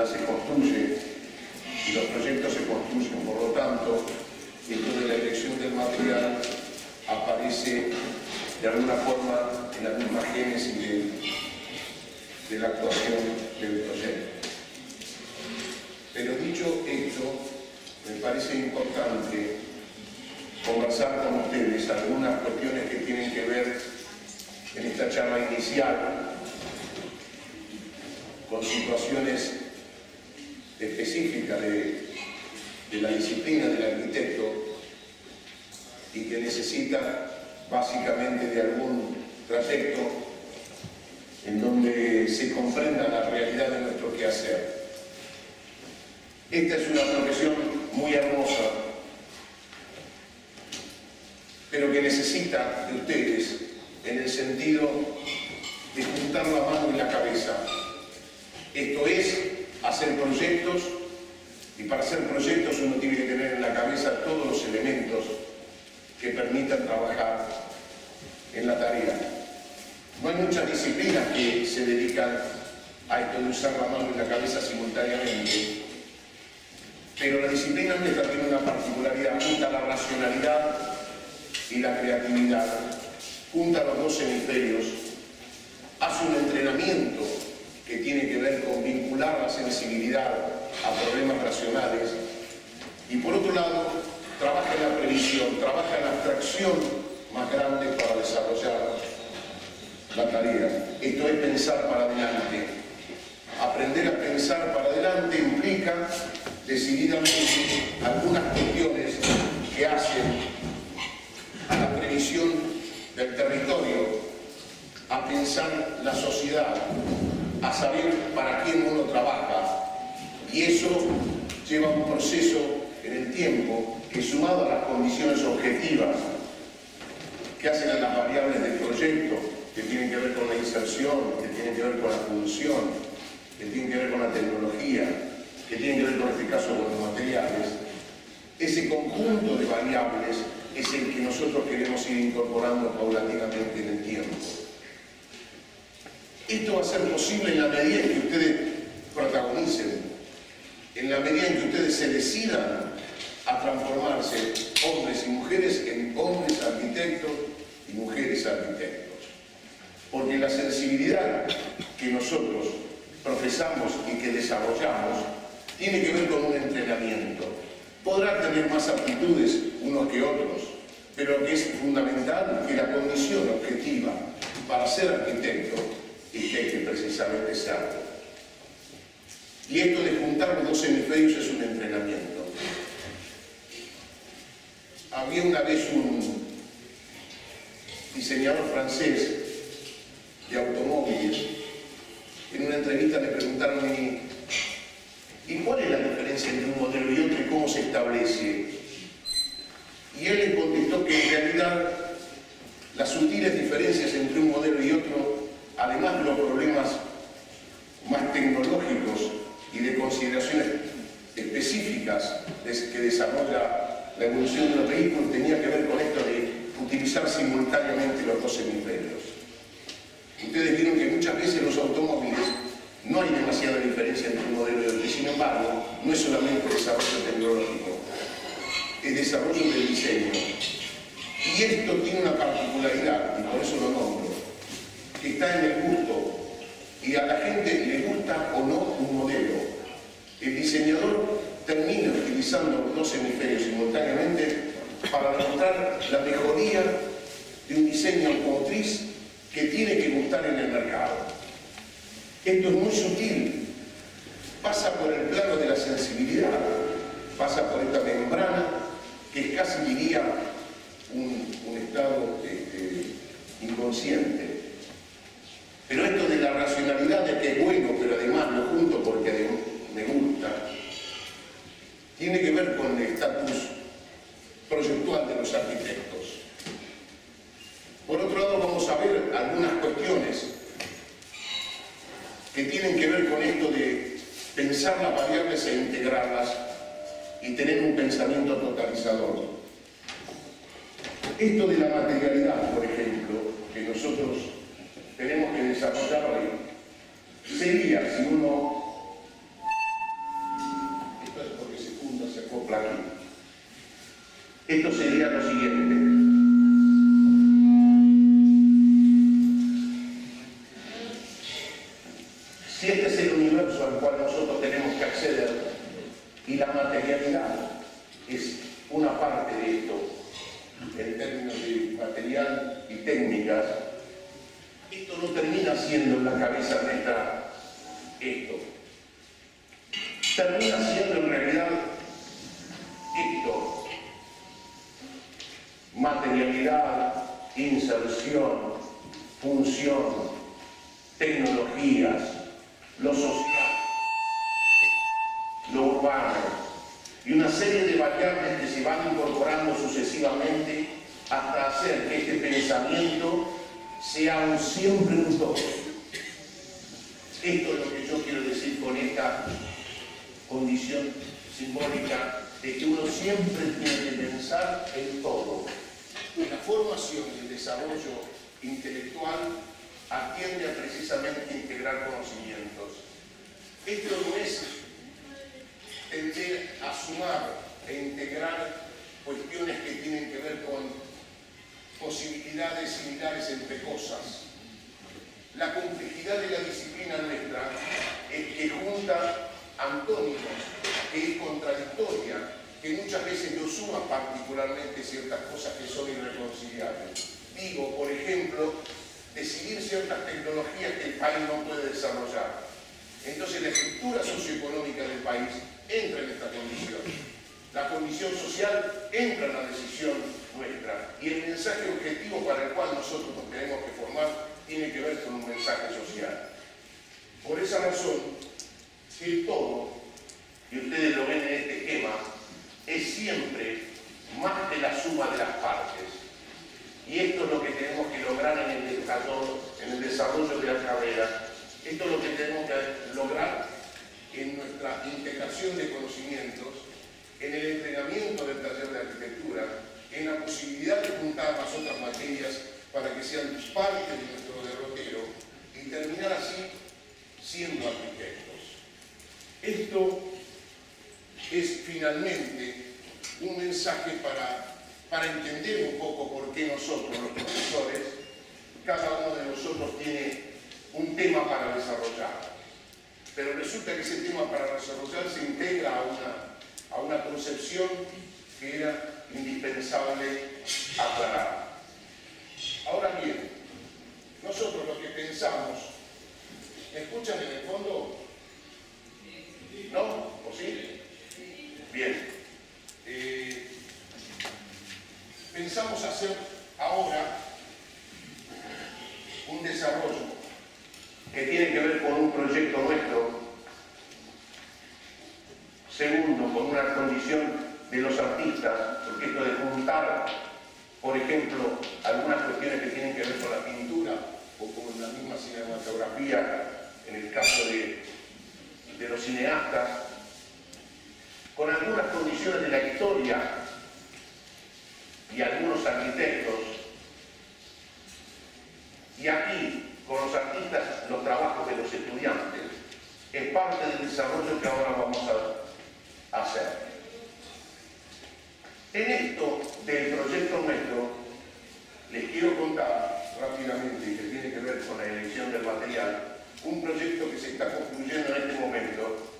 ciudad se construye y los proyectos se construyen. Por lo tanto, esto de la elección del material aparece de alguna forma en la misma génesis de la actuación del proyecto. Pero dicho esto, me parece importante conversar con ustedes algunas cuestiones que tienen que ver en esta charla inicial con situaciones específicas de la disciplina del arquitecto y que necesita básicamente de algún trayecto en donde se comprenda la realidad de nuestro quehacer. Esta es una profesión muy hermosa, pero que necesita de ustedes en el sentido de juntar la mano y la cabeza. Esto es hacer proyectos, y para hacer proyectos uno tiene que tener en la cabeza todos los elementos que permitan trabajar en la tarea. No hay muchas disciplinas que se dedican a esto de usar la mano y la cabeza simultáneamente, pero la disciplina nuestra tiene una particularidad: junta la racionalidad y la creatividad, junta los dos hemisferios, hace un entrenamiento que tiene que ver con vincular la sensibilidad a problemas racionales y, por otro lado, trabaja en la previsión, trabaja en la abstracción más grande para desarrollar la tarea. Esto es pensar para adelante. Aprender a pensar para adelante implica decididamente algunas cuestiones que hacen a la previsión del territorio, a pensar la sociedad, a saber para quién uno trabaja, y eso lleva un proceso en el tiempo que, sumado a las condiciones objetivas que hacen a las variables del proyecto, que tienen que ver con la inserción, que tienen que ver con la función, que tienen que ver con la tecnología, que tienen que ver con este caso con los materiales, ese conjunto de variables es el que nosotros queremos ir incorporando paulatinamente en el tiempo. Esto va a ser posible en la medida en que ustedes protagonicen, en la medida en que ustedes se decidan a transformarse, hombres y mujeres, en hombres arquitectos y mujeres arquitectos. Porque la sensibilidad que nosotros profesamos y que desarrollamos tiene que ver con un entrenamiento. Podrán tener más aptitudes unos que otros, pero lo que es fundamental es que la condición objetiva para ser arquitecto es que hay que precisamente serlo. Y esto de juntar los dos hemisferios es un entrenamiento. Había una vez un diseñador francés de automóviles. En una entrevista le preguntaron: ¿y cuál es la diferencia entre un modelo y otro y cómo se establece? Y él le contestó que en realidad las sutiles diferencias entre un modelo y otro, además de los problemas más tecnológicos y de consideraciones específicas que desarrolla la evolución de los vehículos, tenía que ver con esto de utilizar simultáneamente los dos hemisferios. Ustedes vieron que muchas veces en los automóviles no hay demasiada diferencia entre un modelo y otro, y sin embargo no es solamente desarrollo tecnológico, es desarrollo del diseño. Y esto tiene una particularidad, y por eso lo nombro, que está en el gusto, y a la gente le gusta o no un modelo. El diseñador termina utilizando los dos hemisferios simultáneamente para demostrar la mejoría de un diseño automotriz que tiene que gustar en el mercado. Esto es muy sutil, pasa por el plano de la sensibilidad, pasa por esta membrana que es casi, diría, un estado inconsciente. Pero esto de la racionalidad de que es bueno, pero además lo junto porque me gusta, tiene que ver con el estatus proyectual de los arquitectos. Por otro lado, vamos a ver algunas cuestiones que tienen que ver con esto de pensar las variables e integrarlas y tener un pensamiento totalizador. Esto de la materialidad, por ejemplo, que nosotros tenemos que desarrollar hoy, sería, si uno Si este es el universo al cual nosotros tenemos que acceder y la materialidad es una parte de esto, en términos de material y técnicas, esto no termina siendo en la cabeza nuestra esto. Termina siendo en realidad esto: materialidad, inserción, función, tecnologías, lo social, lo urbano, y una serie de variables que se van incorporando sucesivamente hasta hacer que este pensamiento sea un siempre un todo. Esto es lo que yo quiero decir con esta condición simbólica de que uno siempre tiene que pensar en todo. Y la formación y el desarrollo intelectual atiende a precisamente integrar conocimientos. Esto no es tender a sumar e integrar cuestiones que tienen que ver con posibilidades similares entre cosas. La complejidad de la disciplina nuestra es que junta antónimos, que es contradictoria, que muchas veces no suma particularmente ciertas cosas que son irreconciliables. Digo, por ejemplo, decidir ciertas tecnologías que el país no puede desarrollar. Entonces la estructura socioeconómica del país entra en esta condición. La condición social entra en la decisión nuestra. Y el mensaje objetivo para el cual nosotros nos tenemos que formar tiene que ver con un mensaje social. Por esa razón, el todo, y ustedes lo ven en este esquema, es siempre más que la suma de las partes. Y esto es lo que tenemos que lograr en el desarrollo de la carrera. Esto es lo que tenemos que lograr en nuestra integración de conocimientos, en el entrenamiento del taller de arquitectura, en la posibilidad de juntar las otras materias para que sean parte de nuestro derrotero y terminar así siendo arquitectos. Esto es finalmente un mensaje para entender un poco por qué nosotros, los profesores, cada uno de nosotros tiene un tema para desarrollar. Pero resulta que ese tema para desarrollar se integra a una concepción que era indispensable aclarar. Ahora bien, nosotros lo que pensamos, ¿me escuchan en el fondo? ¿No? ¿O sí? Bien. Pensamos hacer ahora un desarrollo que tiene que ver con un proyecto nuestro. Segundo, con una condición de los artistas, porque esto de juntar, por ejemplo, algunas cuestiones que tienen que ver con la pintura o con la misma cinematografía, en el caso de los cineastas, con algunas condiciones de la historia y algunos arquitectos, y aquí, con los artistas, los trabajos de los estudiantes, es parte del desarrollo que ahora vamos a hacer. En esto del proyecto nuestro, les quiero contar rápidamente, que tiene que ver con la elección del material, un proyecto que se está concluyendo en este momento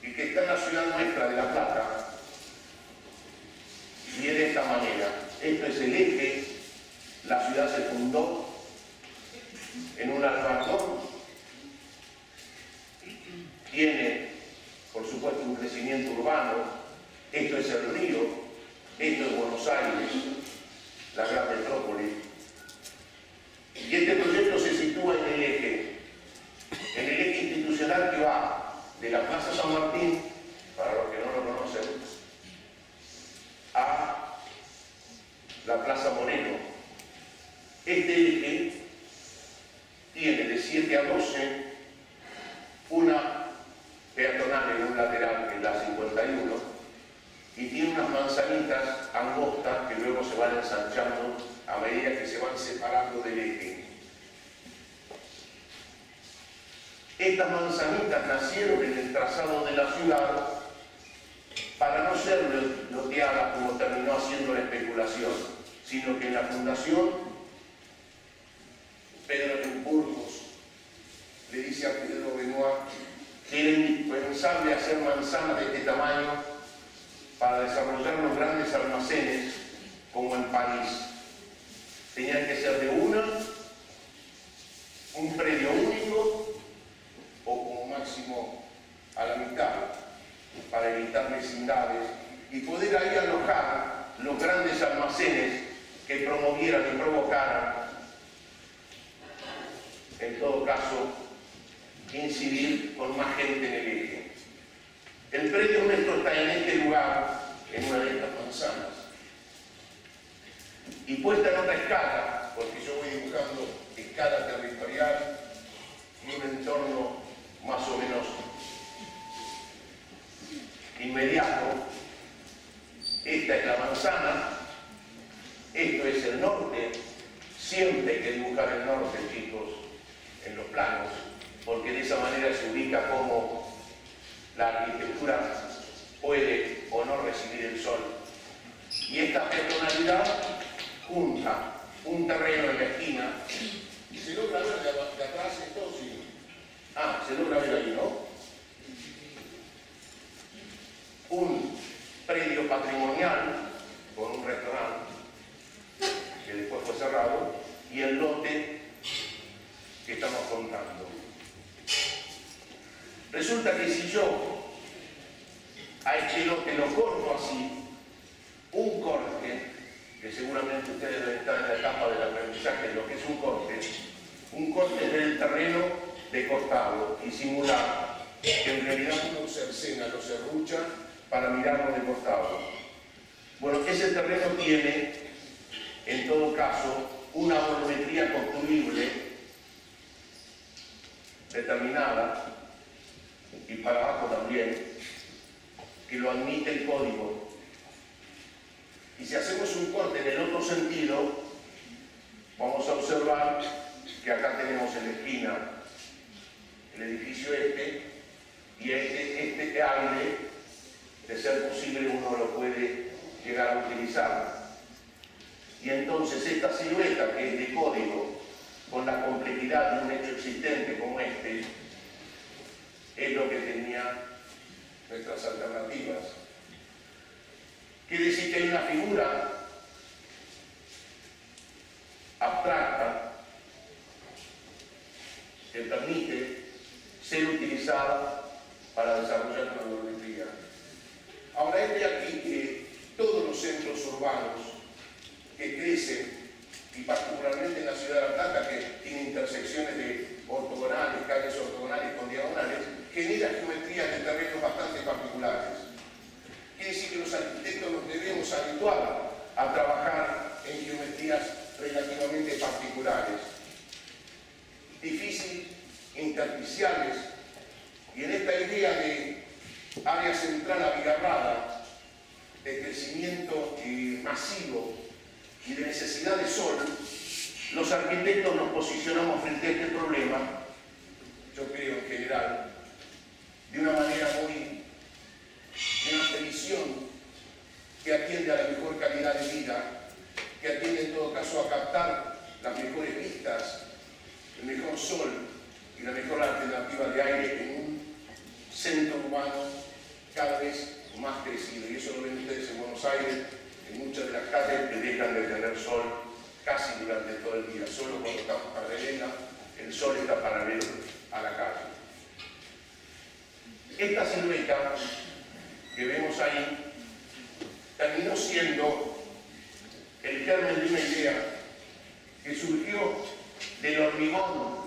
y que está en la ciudad nuestra de La Plata, y es de esta manera. Esto es el eje. La ciudad se fundó en un albardón, tiene, por supuesto, un crecimiento urbano. Esto es el río, esto es Buenos Aires, la gran metrópoli. Y este proyecto se sitúa en el eje institucional que va de la Plaza San Martín, para los que no lo conocen, a la Plaza Moreno. Este eje tiene de 7 a 12 una peatonal en un lateral, en la 51, y tiene unas manzanitas angostas que luego se van ensanchando a medida que se van separando del eje. Estas manzanitas nacieron en el trazado de la ciudad para no ser loteadas como terminó haciendo la especulación, sino que en la fundación Pedro de Burgos le decía Pedro Benoit, que era indispensable hacer manzanas de este tamaño para desarrollar los grandes almacenes como en París. Tenían que ser de un predio único o como máximo a la mitad para evitar vecindades y poder ahí alojar los grandes almacenes que promovieran y provocaran, en todo caso, incidir con más gente en el eje. El predio nuestro está en este lugar, en una de estas manzanas. Y puesta en otra escala, porque yo voy dibujando escala territorial y un entorno más o menos inmediato. Esta es la manzana, esto es el norte. Siempre hay que dibujar el norte, chicos, en los planos, porque de esa manera se ubica cómo la arquitectura puede o no recibir el sol. Y esta personalidad junta un terreno en la esquina. ¿Se logra ver de atrás esto? Sí. Ah, se logra ver ahí, ¿no? Un predio patrimonial con un restaurante que después fue cerrado y el lote que estamos contando. Resulta que si yo a este lote lo corto así, un corte, que seguramente ustedes deben estar en la etapa del aprendizaje de lo que es un corte del terreno de costado y simular que en realidad uno cercena, lo serrucha para mirarlo de costado. Bueno, ese terreno tiene, en todo caso, una volumetría construible determinada, y para abajo también, que lo admite el código. Y si hacemos un corte en el otro sentido, vamos a observar que acá tenemos en la esquina el edificio y este aire, de ser posible, uno lo puede llegar a utilizar. Y entonces esta silueta, que es de código, con la complejidad de un hecho existente como este, es lo que tenía nuestras alternativas. Quiere decir que hay una figura abstracta que permite ser utilizada para desarrollar una volumetría. Ahora, es de aquí que todos los centros urbanos que crecen, y particularmente en la ciudad de La Plata, que tiene intersecciones de ortogonales, calles ortogonales con diagonales, genera geometrías de terrenos bastante particulares. Quiere decir que los arquitectos nos debemos habituar a trabajar en geometrías relativamente particulares, difíciles, intersticiales, y en esta idea de área central abigarrada, de crecimiento masivo y de necesidad de sol, los arquitectos nos posicionamos frente a este problema, yo creo en general, de una manera de una previsión que atiende a la mejor calidad de vida, que atiende en todo caso a captar las mejores vistas, el mejor sol y la mejor alternativa de aire en un centro urbano cada vez más crecido. Y eso lo ven ustedes en Buenos Aires, en muchas de las calles que dejan de tener sol casi durante todo el día. Solo cuando estamos paralela, el sol está paralelo a la calle. Esta silueta que vemos ahí terminó siendo el germen de una idea que surgió del hormigón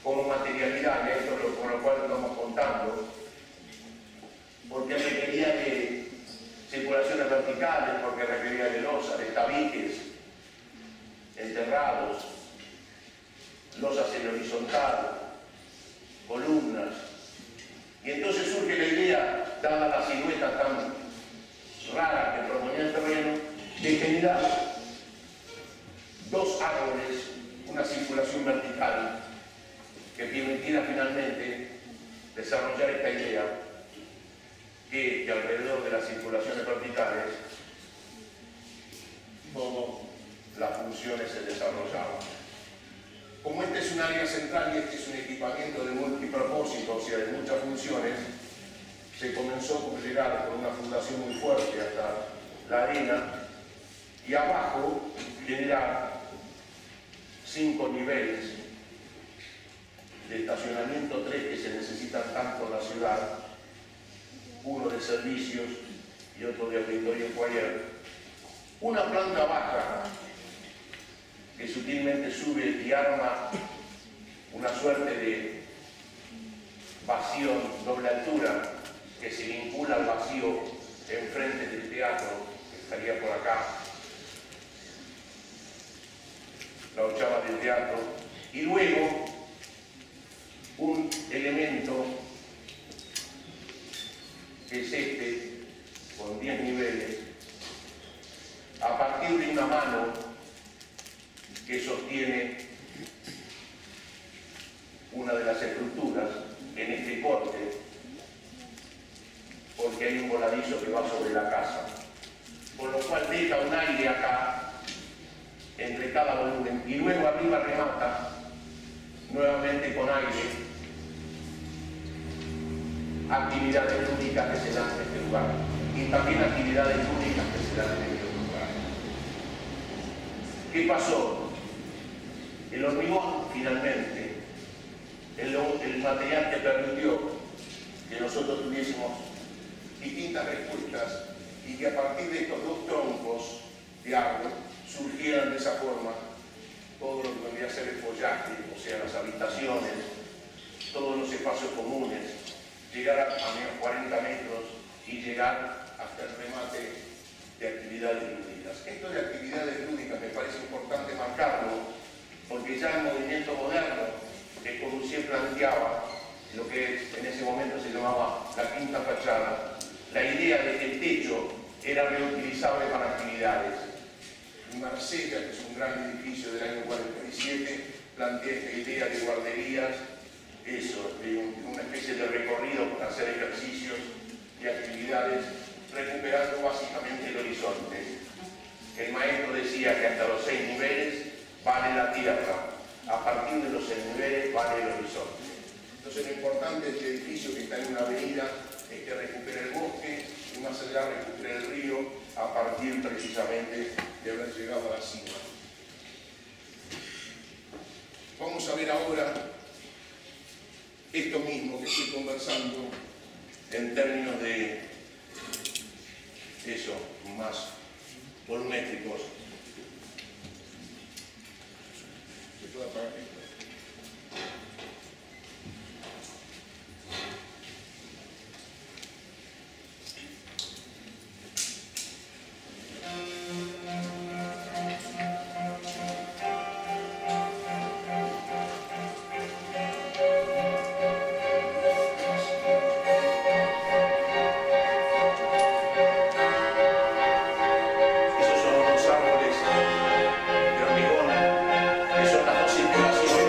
como materialidad, y esto es por lo cual estamos contando, porque requería de circulaciones verticales, porque requería de losas, de tabiques enterrados, losas en horizontal, columnas. Y entonces surge la idea, dada la silueta tan rara que proponía el terreno, de generar dos árboles, una circulación vertical, que permitiera finalmente desarrollar esta idea que alrededor de las circulaciones verticales todas las funciones se desarrollaban. Como esta es un área central y este es un equipamiento de multipropósito, o sea, de muchas funciones, se comenzó por llegar con una fundación muy fuerte hasta la arena y abajo generar 5 niveles de estacionamiento, 3 que se necesitan tanto en la ciudad, uno de servicios y otro de auditorio foyer, una planta baja que sutilmente sube y arma una suerte de vacío doble altura que se vincula al vacío enfrente del teatro, que estaría por acá, la ochava del teatro, y luego un elemento que es este, con 10 niveles, a partir de una mano que sostiene una de las estructuras en este corte, porque hay un voladizo que va sobre la casa, con lo cual deja un aire acá entre cada volumen y luego arriba remata nuevamente con aire actividades lúdicas que se dan en este lugar y también actividades lúdicas que se dan en este lugar. ¿Qué pasó? El hormigón, finalmente, el material que permitió que nosotros tuviésemos distintas respuestas y que a partir de estos 2 troncos de árbol surgieran de esa forma todo lo que vendría a ser el follaje, o sea, las habitaciones, todos los espacios comunes, llegar a menos 40 metros y llegar hasta el remate de actividades lúdicas. Esto de actividades lúdicas me parece importante marcarlo, porque ya el movimiento moderno de Corbusier planteaba lo que en ese momento se llamaba la quinta fachada, la idea de que el techo era reutilizable para actividades. Marsella, que es un gran edificio del año 47, plantea esta idea de guarderías, eso, de una especie de recorrido para hacer ejercicios y actividades, recuperando básicamente el horizonte. El maestro decía que hasta los 6 niveles vale la tierra, a partir de los 6 niveles vale el horizonte. Entonces lo importante de este edificio que está en una avenida es que recupera el bosque y más allá recupera el río a partir precisamente de haber llegado a la cima. Vamos a ver ahora esto mismo que estoy conversando en términos de eso, más volumétricos. ¿Se puede apagar esto? Esos son los árboles de hormigón, que son las 2 circulaciones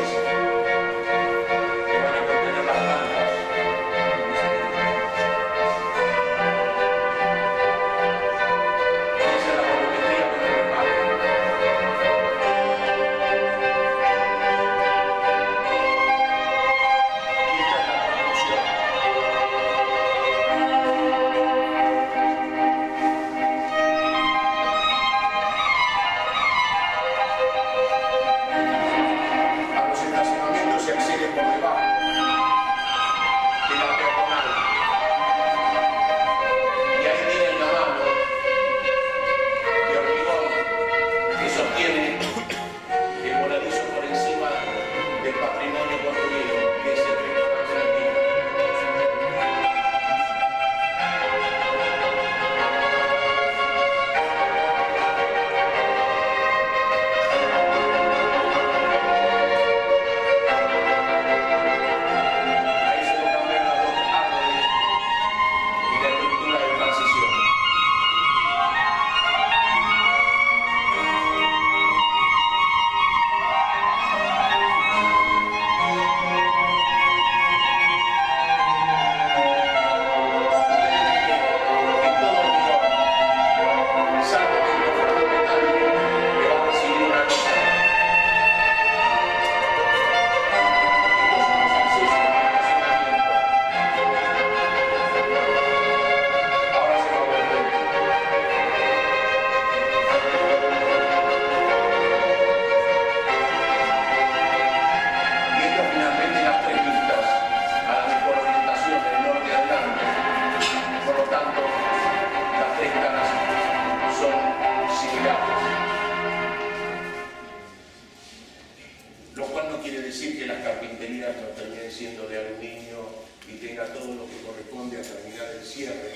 decir que las carpinterías no terminen siendo de aluminio y tenga todo lo que corresponde a terminar el cierre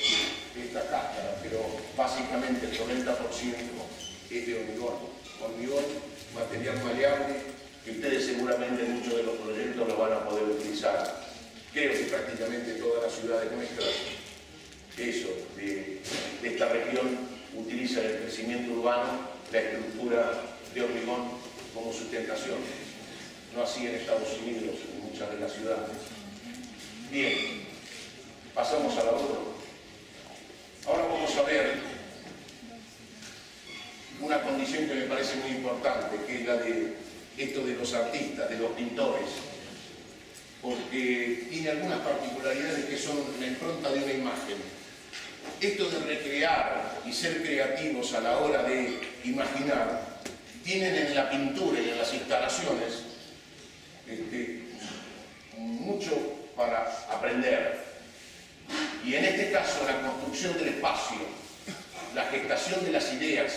de esta cáscara, pero básicamente el 90% es de hormigón. Hormigón, material maleable, que ustedes seguramente en muchos de los proyectos lo van a poder utilizar. Creo que prácticamente todas las ciudades nuestras, de esta región, utilizan el crecimiento urbano, la estructura de hormigón como sustentación. No así en Estados Unidos, en muchas de las ciudades. Bien, pasamos a la otra. Ahora vamos a ver una condición que me parece muy importante, que es la de esto de los artistas, de los pintores, porque tiene algunas particularidades que son la impronta de una imagen. Esto de recrear y ser creativos a la hora de imaginar, tienen en la pintura y en las instalaciones mucho para aprender. Y en este caso la construcción del espacio, la gestación de las ideas,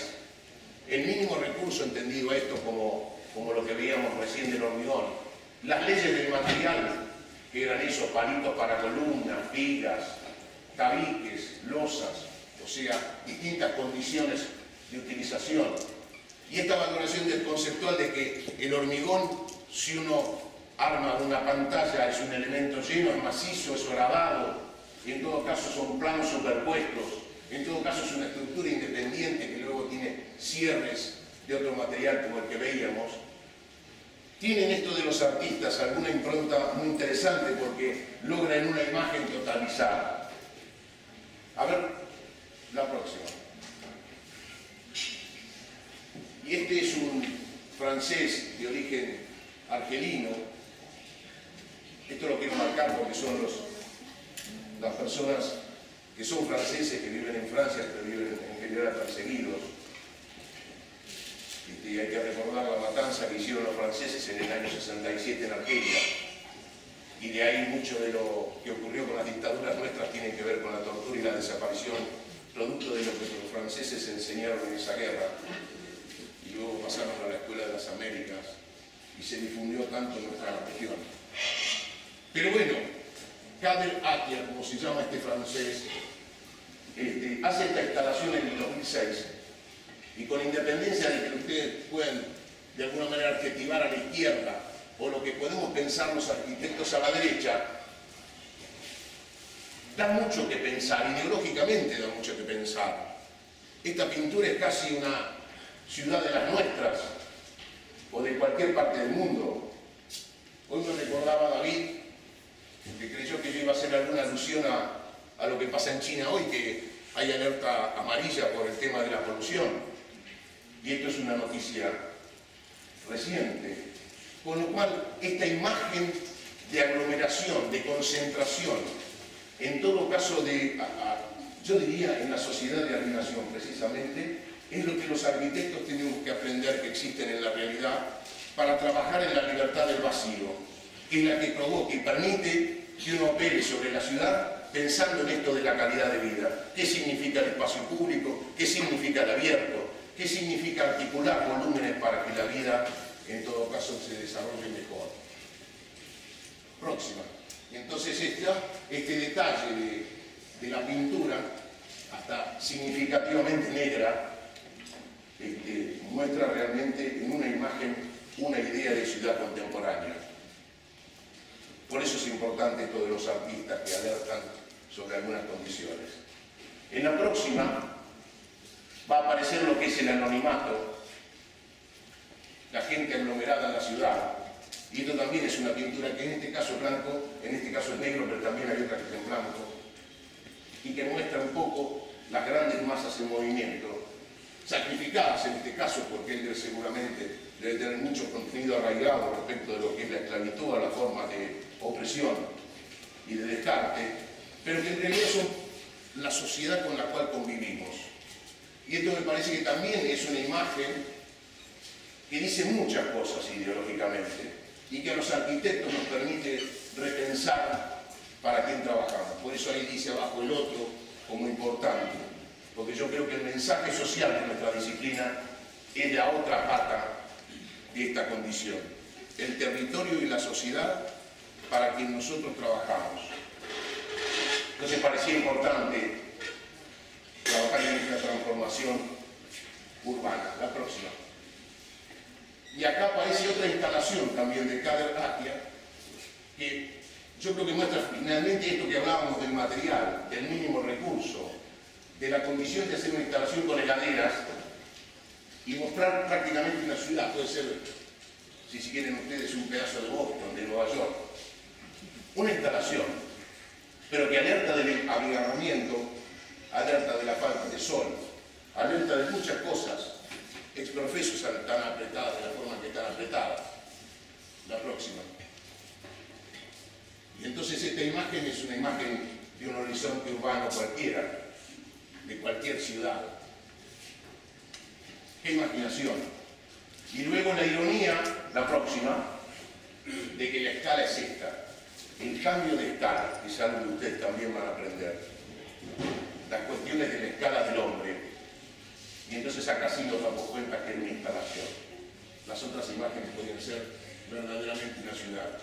el mínimo recurso entendido esto como lo que veíamos recién del hormigón, las leyes del material, que eran esos palitos para columnas, vigas, tabiques, losas, o sea, distintas condiciones de utilización. Y esta valoración del conceptual de que el hormigón, si uno arma una pantalla, es un elemento lleno, es macizo, es horadado, y en todo caso son planos superpuestos, en todo caso es una estructura independiente que luego tiene cierres de otro material como el que veíamos. Tienen esto de los artistas alguna impronta muy interesante porque logran una imagen totalizada. A ver, la próxima. Y este es un francés de origen argelino. Esto lo quiero marcar porque son las personas que son franceses, que viven en Francia, pero viven en general perseguidos. Y hay que recordar la matanza que hicieron los franceses en el año 67 en Argelia. Y de ahí mucho de lo que ocurrió con las dictaduras nuestras tiene que ver con la tortura y la desaparición, producto de lo que los franceses enseñaron en esa guerra. Y luego pasaron a la Escuela de las Américas y se difundió tanto en nuestra región. Pero bueno, Kader Attia, como se llama este francés, hace esta instalación en el 2006 y con independencia de que ustedes puedan de alguna manera adjetivar a la izquierda o lo que podemos pensar los arquitectos a la derecha, da mucho que pensar, ideológicamente da mucho que pensar. Esta pintura es casi una ciudad de las nuestras o de cualquier parte del mundo. Hoy me recordaba David, que creyó que yo iba a hacer alguna alusión a lo que pasa en China hoy, que hay alerta amarilla por el tema de la polución. Y esto es una noticia reciente. Con lo cual, esta imagen de aglomeración, de concentración, en todo caso yo diría en la sociedad de alienación precisamente, es lo que los arquitectos tenemos que aprender que existen en la realidad para trabajar en la libertad del vacío, que es la que provoca y permite que uno opere sobre la ciudad pensando en esto de la calidad de vida. ¿Qué significa el espacio público? ¿Qué significa el abierto? ¿Qué significa articular volúmenes para que la vida, en todo caso, se desarrolle mejor? Próxima. Y entonces este detalle de la pintura, hasta significativamente negra, muestra realmente en una imagen una idea de ciudad contemporánea. Por eso es importante esto de los artistas que alertan sobre algunas condiciones. En la próxima va a aparecer lo que es el anonimato, la gente aglomerada en la ciudad. Y esto también es una pintura que en este caso es blanco, en este caso es negro, pero también hay otra que es en blanco, y que muestra un poco las grandes masas en movimiento, sacrificadas en este caso, porque él seguramente debe tener mucho contenido arraigado respecto de lo que es la esclavitud, a la forma de opresión y de descarte, pero que en realidad son la sociedad con la cual convivimos. Y esto me parece que también es una imagen que dice muchas cosas ideológicamente y que a los arquitectos nos permite repensar para quién trabajamos. Por eso ahí dice abajo el otro como importante, porque yo creo que el mensaje social de nuestra disciplina es la otra pata de esta condición. el territorio y la sociedad para quien nosotros trabajamos. Entonces parecía importante trabajar en esta transformación urbana. La próxima. Y acá aparece otra instalación también de Kader Attia, que yo creo que muestra finalmente esto que hablábamos del material, del mínimo recurso, de la condición de hacer una instalación con heladeras y mostrar prácticamente una ciudad. Puede ser, si quieren ustedes, un pedazo de Boston, de Nueva York. Una instalación, pero que alerta del abigarramiento, alerta de la falta de sol, alerta de muchas cosas. Exprofesos tan apretadas de la forma que están apretadas. La próxima. Y entonces esta imagen es una imagen de un horizonte urbano cualquiera, de cualquier ciudad. ¡Qué imaginación! Y luego la ironía, la próxima, de que la escala es esta. El cambio de escala, que es algo que ustedes también van a aprender. Las cuestiones de la escala del hombre. Y entonces acá sí nos damos cuenta que era una instalación. Las otras imágenes podrían ser verdaderamente una ciudad.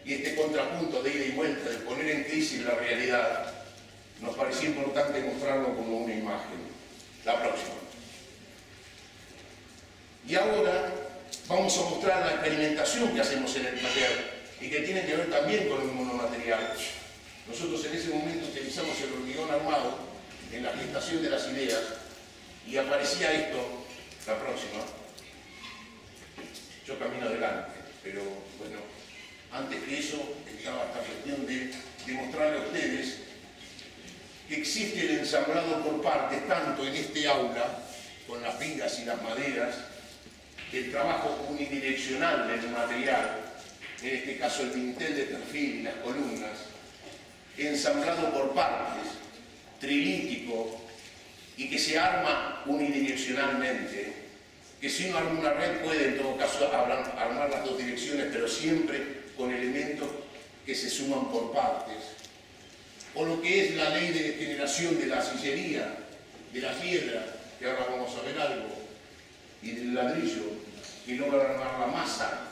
Y este contrapunto de ida y vuelta, de poner en crisis la realidad, nos parecía importante mostrarlo como una imagen. La próxima. Y ahora vamos a mostrar la experimentación que hacemos en el taller y que tiene que ver también con el monomaterial. Nosotros en ese momento utilizamos el hormigón armado en la gestación de las ideas y aparecía esto, la próxima. Yo camino adelante, pero bueno, antes que eso estaba esta cuestión de mostrarle a ustedes que existe el ensamblado por partes, tanto en este aula, con las vigas y las maderas, el trabajo unidireccional del material, en este caso el dintel de perfil y las columnas, ensamblado por partes, trilítico, y que se arma unidireccionalmente, que si uno arma una red puede en todo caso armar las dos direcciones, pero siempre con elementos que se suman por partes. O lo que es la ley de generación de la sillería, de la piedra, que ahora vamos a ver algo, y del ladrillo, que logra armar la masa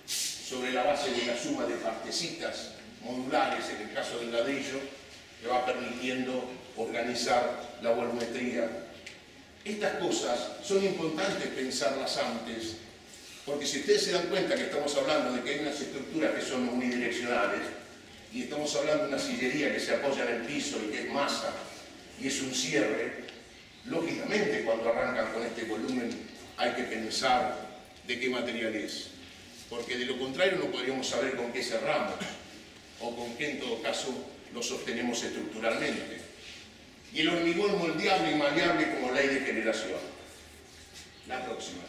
sobre la base de la suma de partecitas modulares, en el caso del ladrillo, que va permitiendo organizar la volumetría. Estas cosas son importantes pensarlas antes, porque si ustedes se dan cuenta que estamos hablando de que hay unas estructuras que son unidireccionales, y estamos hablando de una sillería que se apoya en el piso y que es masa, y es un cierre, lógicamente cuando arrancan con este volumen hay que pensar de qué material es, porque de lo contrario no podríamos saber con qué cerramos, o con qué en todo caso lo sostenemos estructuralmente. Y el hormigón moldeable y maleable como ley de generación. La próxima.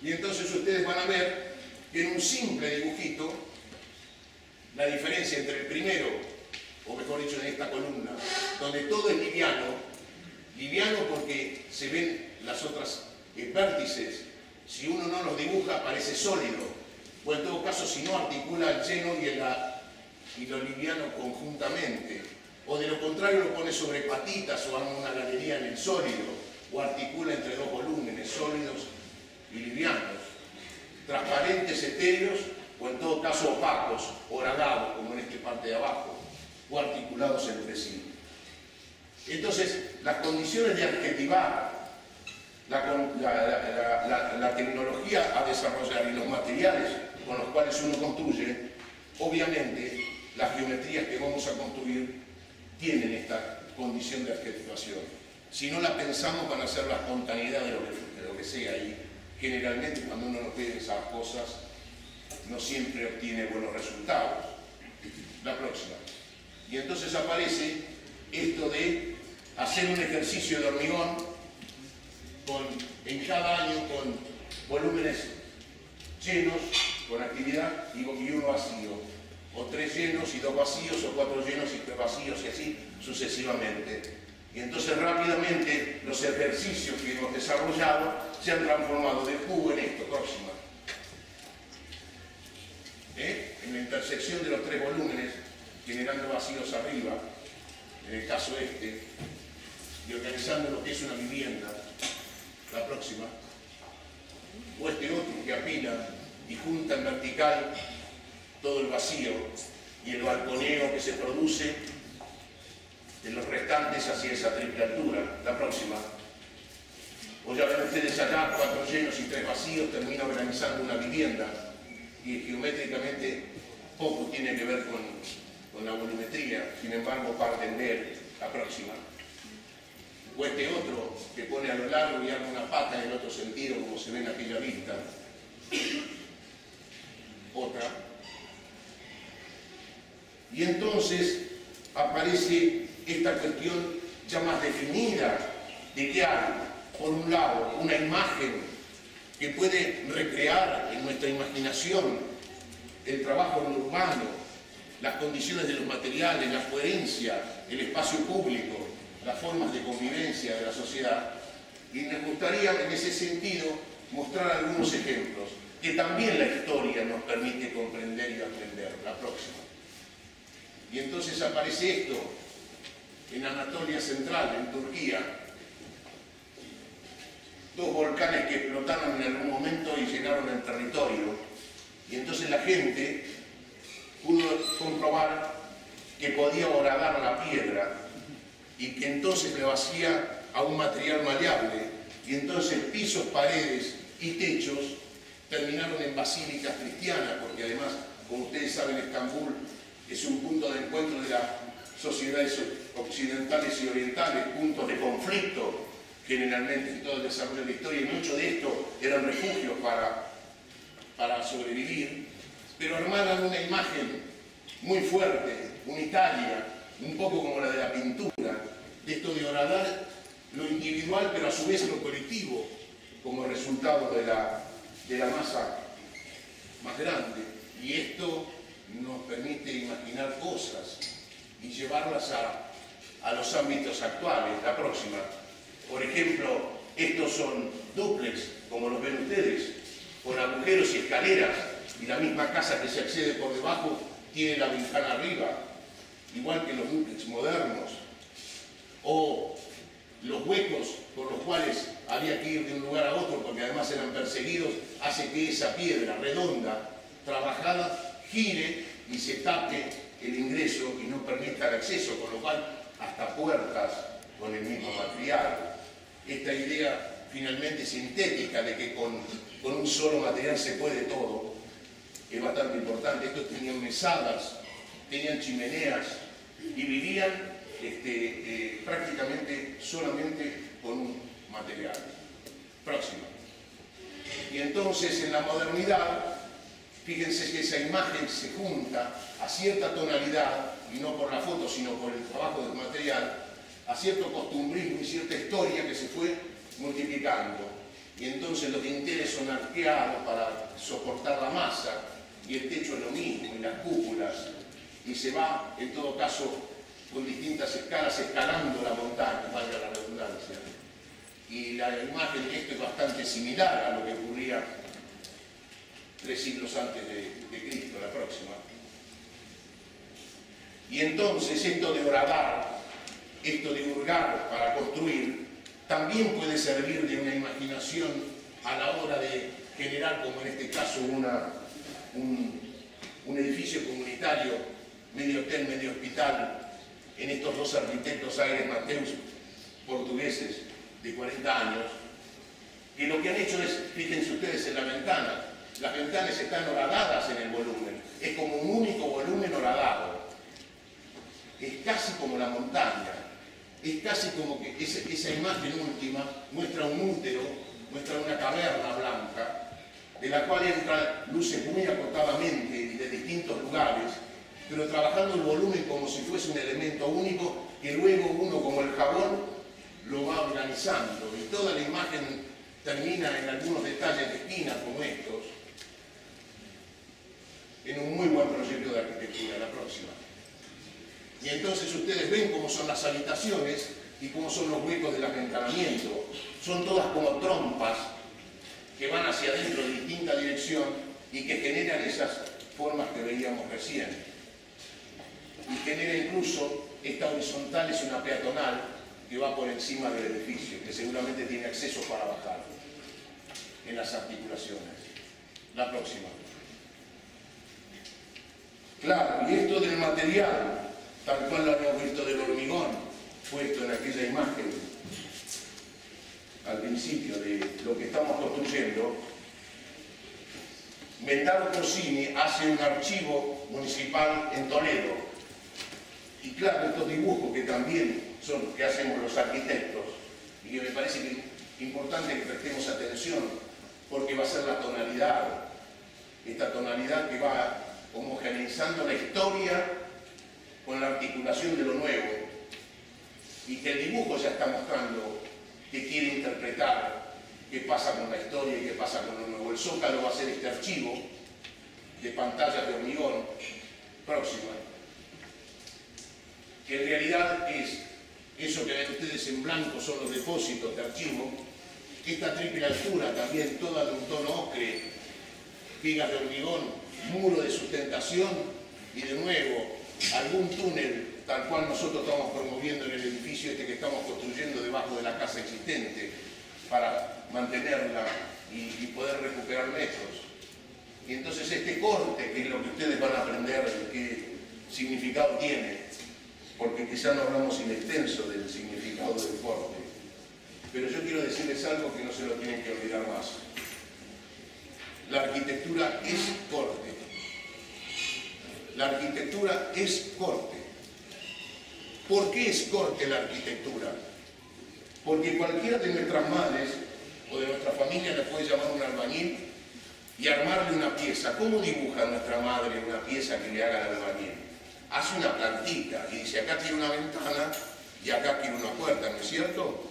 Y entonces ustedes van a ver que en un simple dibujito, la diferencia entre el primero, o mejor dicho en esta columna, donde todo es liviano, liviano porque se ven las otras vértices, si uno no los dibuja parece sólido, o en todo caso si no articula el lleno y lo liviano conjuntamente, o de lo contrario lo pone sobre patitas o arma una galería en el sólido, o articula entre dos volúmenes sólidos y livianos, transparentes, etéreos, o en todo caso opacos, horadados, como en esta parte de abajo, o articulados entre sí. Entonces, las condiciones de adjetivar, la tecnología a desarrollar y los materiales con los cuales uno construye, obviamente, las geometrías que vamos a construir tienen esta condición de adjetivación. Si no la pensamos van a ser la espontaneidad de lo que sea, y generalmente cuando uno no pide esas cosas no siempre obtiene buenos resultados. La próxima. Y entonces aparece esto de hacer un ejercicio de hormigón en cada año con volúmenes llenos, con actividad, y uno vacío. O 3 llenos y 2 vacíos, o 4 llenos y 3 vacíos, y así sucesivamente. Y entonces rápidamente los ejercicios que hemos desarrollado se han transformado de jugo en esto. Próxima. En la intersección de los 3 volúmenes, generando vacíos arriba, en el caso este, y organizando lo que es una vivienda. La próxima. O este otro que apila y junta en vertical todo el vacío y el balconeo que se produce de los restantes hacia esa triple altura. La próxima. O ya ven ustedes acá, 4 llenos y 3 vacíos, termina organizando una vivienda y geométricamente poco tiene que ver con la volumetría, sin embargo parten de él. La próxima. O este otro que pone a lo largo y arma una pata en el otro sentido, como se ve en aquella vista. Otra. Y entonces aparece esta cuestión ya más definida de que hay, por un lado, una imagen que puede recrear en nuestra imaginación el trabajo en lo urbano, las condiciones de los materiales, la coherencia, el espacio público, las formas de convivencia de la sociedad. Y me gustaría en ese sentido mostrar algunos ejemplos que también la historia nos permite comprender y aprender. La próxima. Y entonces aparece esto en Anatolia Central, en Turquía. 2 volcanes que explotaron en algún momento y llenaron el territorio. Y entonces la gente pudo comprobar que podía horadar la piedra y que entonces lo hacía a un material maleable. Y entonces pisos, paredes y techos terminaron en basílicas cristianas, porque además, como ustedes saben, Estambul es un punto de encuentro de las sociedades occidentales y orientales, puntos de conflicto generalmente en todo el desarrollo de la historia, y mucho de esto eran refugios para sobrevivir, pero armaban una imagen muy fuerte, unitaria, un poco como la de la pintura, de esto de horadar lo individual, pero a su vez lo colectivo, como resultado de la masa más grande. Y esto nos permite imaginar cosas y llevarlas a los ámbitos actuales. La próxima. Por ejemplo, estos son dúplex, como los ven ustedes, con agujeros y escaleras, y la misma casa que se accede por debajo tiene la ventana arriba, igual que los dúplex modernos. O los huecos por los cuales había que ir de un lugar a otro, porque además eran perseguidos, hace que esa piedra redonda, trabajada, gire y se tape el ingreso y no permita el acceso, con lo cual hasta puertas con el mismo material. Esta idea finalmente sintética de que con un solo material se puede todo es bastante importante. Estos tenían mesadas, tenían chimeneas y vivían prácticamente solamente con un material. Próximo. Y entonces en la modernidad, fíjense que esa imagen se junta a cierta tonalidad, y no por la foto sino por el trabajo del material, a cierto costumbrismo y cierta historia que se fue multiplicando. Y entonces los dinteles son arqueados para soportar la masa, y el techo es lo mismo, y las cúpulas, y se va, en todo caso, con distintas escalas, escalando la montaña, valga la redundancia. Y la imagen de esto es bastante similar a lo que ocurría 3 siglos antes de Cristo, la próxima. Y entonces esto de horadar, esto de hurgar para construir, también puede servir de una imaginación a la hora de generar, como en este caso, un edificio comunitario, medio hotel, medio hospital, en estos 2 arquitectos Aires Mateus, portugueses de 40 años, que lo que han hecho es, fíjense ustedes en la ventana, las ventanas están horadadas en el volumen, es como un único volumen horadado, es casi como la montaña, es casi como que esa imagen última muestra un útero, muestra una caverna blanca, de la cual entran luces muy acotadamente y de distintos lugares, pero trabajando el volumen como si fuese un elemento único que luego uno, como el jabón, lo va organizando, y toda la imagen termina en algunos detalles de esquinas como estos, en un muy buen proyecto de arquitectura. La próxima. Y entonces ustedes ven cómo son las habitaciones y cómo son los huecos del aventanamiento. Son todas como trompas que van hacia adentro de distinta dirección y que generan esas formas que veíamos recién. Y genera incluso, esta horizontal es una peatonal que va por encima del edificio, que seguramente tiene acceso para bajar en las articulaciones. La próxima. Claro, y esto del material, tal cual lo habíamos visto del hormigón, puesto en aquella imagen al principio de lo que estamos construyendo, Mendaro Corsini hace un archivo municipal en Toledo. Y claro, estos dibujos que también son los que hacemos los arquitectos, y que me parece que es importante que prestemos atención, porque va a ser la tonalidad, esta tonalidad que va homogeneizando la historia con la articulación de lo nuevo, y que el dibujo ya está mostrando que quiere interpretar qué pasa con la historia y qué pasa con lo nuevo. El Zócalo va a ser este archivo de pantallas de hormigón próxima, que en realidad es eso que ven ustedes en blanco, son los depósitos de archivo. Esta triple altura también toda de un tono ocre, vigas de hormigón, muro de sustentación y de nuevo algún túnel tal cual nosotros estamos promoviendo en el edificio este que estamos construyendo debajo de la casa existente para mantenerla y poder recuperar metros. Y entonces este corte, que es lo que ustedes van a aprender qué significado tiene, porque quizá no hablamos in extenso del significado del corte, pero yo quiero decirles algo que no se lo tienen que olvidar más. La arquitectura es corte. La arquitectura es corte. ¿Por qué es corte la arquitectura? Porque cualquiera de nuestras madres o de nuestra familia le puede llamar un albañil y armarle una pieza. ¿Cómo dibuja nuestra madre una pieza que le haga al albañil? Hace una plantita y dice, acá quiero una ventana y acá quiero una puerta, ¿no es cierto?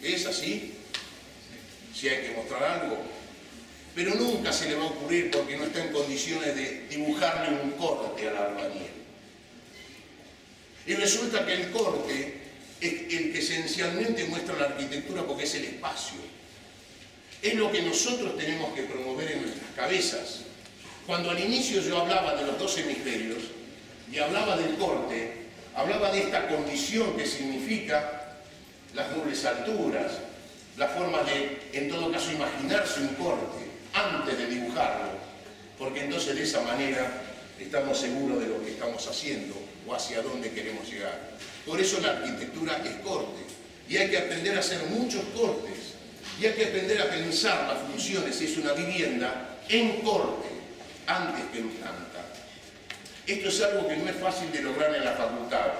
¿Es así? Si hay que mostrar algo. Pero nunca se le va a ocurrir, porque no está en condiciones de dibujarle un corte al albañil. Y resulta que el corte es el que esencialmente muestra la arquitectura, porque es el espacio. Es lo que nosotros tenemos que promover en nuestras cabezas. Cuando al inicio yo hablaba de los 2 hemisferios y hablaba del corte, hablaba de esta condición que significa las dobles alturas, la forma de, en todo caso, imaginarse un corte antes de dibujarlo, porque entonces de esa manera estamos seguros de lo que estamos haciendo o hacia dónde queremos llegar. Por eso la arquitectura es corte, y hay que aprender a hacer muchos cortes, y hay que aprender a pensar las funciones, si es una vivienda, en corte, antes que en planta. Esto es algo que no es fácil de lograr en la facultad,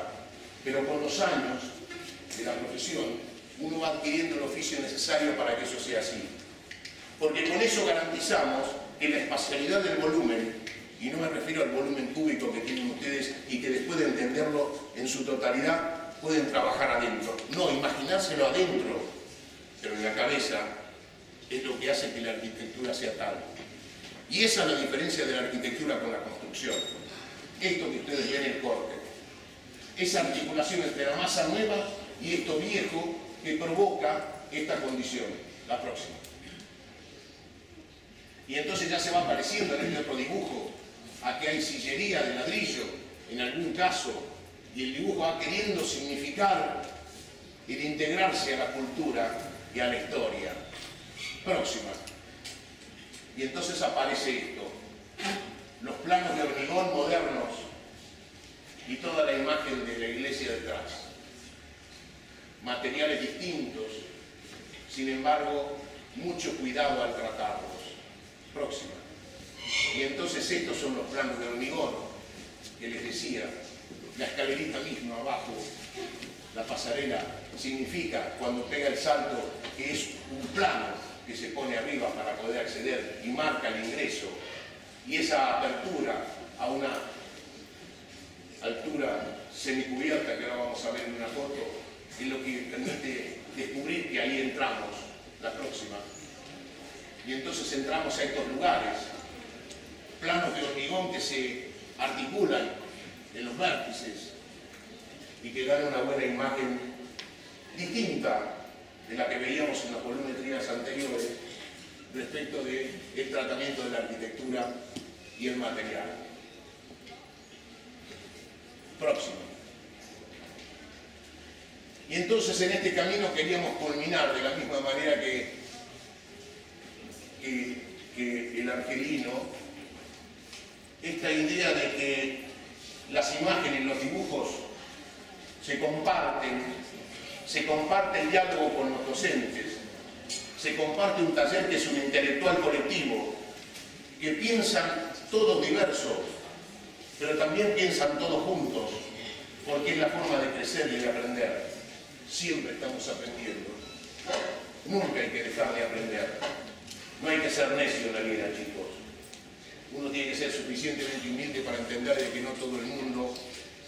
pero con los años de la profesión uno va adquiriendo el oficio necesario para que eso sea así. Porque con eso garantizamos que la espacialidad del volumen, y no me refiero al volumen cúbico que tienen ustedes y que después de entenderlo en su totalidad pueden trabajar adentro. No, imaginárselo adentro, pero en la cabeza, es lo que hace que la arquitectura sea tal. Y esa es la diferencia de la arquitectura con la construcción. Esto que ustedes ven es corte. Esa articulación entre la masa nueva y esto viejo que provoca esta condición. La próxima. Y entonces ya se va apareciendo en este otro dibujo a que hay sillería de ladrillo, en algún caso, y el dibujo va queriendo significar y de integrarse a la cultura y a la historia. Próxima. Y entonces aparece esto, los planos de hormigón modernos y toda la imagen de la iglesia detrás. Materiales distintos, sin embargo, mucho cuidado al tratarlos. Próxima. Y entonces estos son los planos de hormigón que les decía, la escalerita misma abajo, la pasarela, significa cuando pega el salto que es un plano que se pone arriba para poder acceder y marca el ingreso, y esa apertura a una altura semicubierta que ahora vamos a ver en una foto es lo que permite descubrir que ahí entramos. La próxima. Y entonces entramos a estos lugares, planos de hormigón que se articulan en los vértices y que dan una buena imagen distinta de la que veíamos en las volumetrías anteriores respecto del tratamiento de la arquitectura y el material. Próximo. Y entonces en este camino queríamos culminar de la misma manera que que el argelino, esta idea de que las imágenes, los dibujos se comparte el diálogo con los docentes, se comparte un taller que es un intelectual colectivo, que piensan todos diversos, pero también piensan todos juntos, porque es la forma de crecer y de aprender. Siempre estamos aprendiendo. Nunca hay que dejar de aprender. No hay que ser necio en la vida, chicos. Uno tiene que ser suficientemente humilde para entender de que no todo el mundo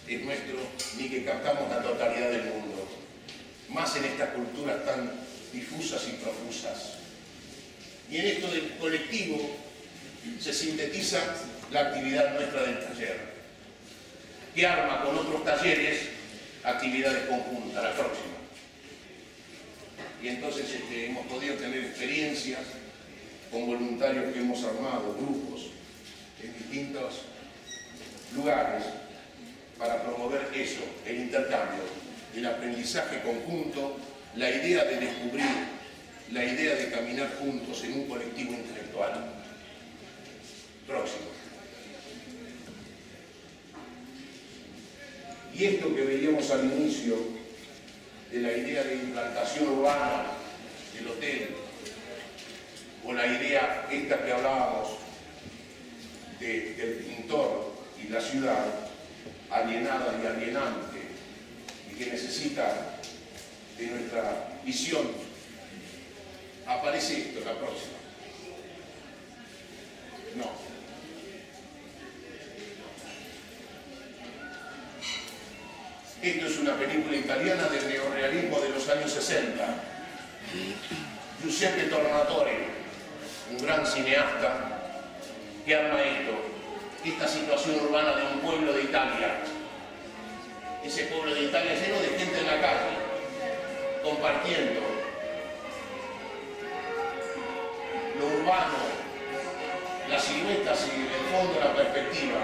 es nuestro, ni que captamos la totalidad del mundo. Más en estas culturas tan difusas y profusas. Y en esto del colectivo se sintetiza la actividad nuestra del taller, que arma con otros talleres actividades conjuntas, la próxima. Y entonces hemos podido tener experiencias con voluntarios que hemos armado, grupos, en distintos lugares, para promover eso, el intercambio, el aprendizaje conjunto, la idea de descubrir, la idea de caminar juntos en un colectivo intelectual. Próximo. Y esto que veíamos al inicio, de la idea de implantación urbana del hotel, o la idea esta que hablábamos del pintor y la ciudad alienada y alienante, y que necesita de nuestra visión, aparece esto, la próxima. No. Esto es una película italiana del neorrealismo de los años 60. Giuseppe Tornatore, un gran cineasta, que arma esta situación urbana de un pueblo de Italia. Ese pueblo de Italia lleno de gente en la calle, compartiendo lo urbano, las siluetas y en el fondo la perspectiva.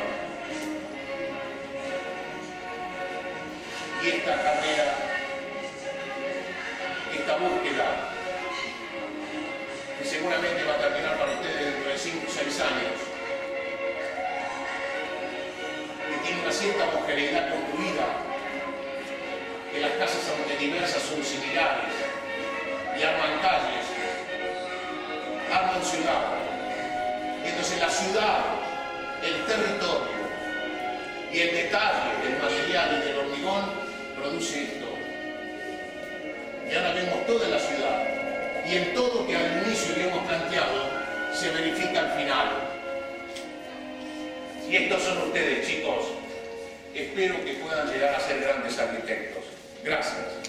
Y esta carrera, esta búsqueda, que seguramente va a terminar para ustedes dentro de 5 o 6 años, que tiene una cierta homogeneidad construida, que las casas, aunque diversas, son similares, y arman calles, arman ciudad. Entonces la ciudad, el territorio y el detalle del material y del hormigón produce esto. Y ahora vemos toda la ciudad, y en todo que al inicio que hemos planteado se verifica al final. Y estos son ustedes, chicos. Espero que puedan llegar a ser grandes arquitectos. Gracias.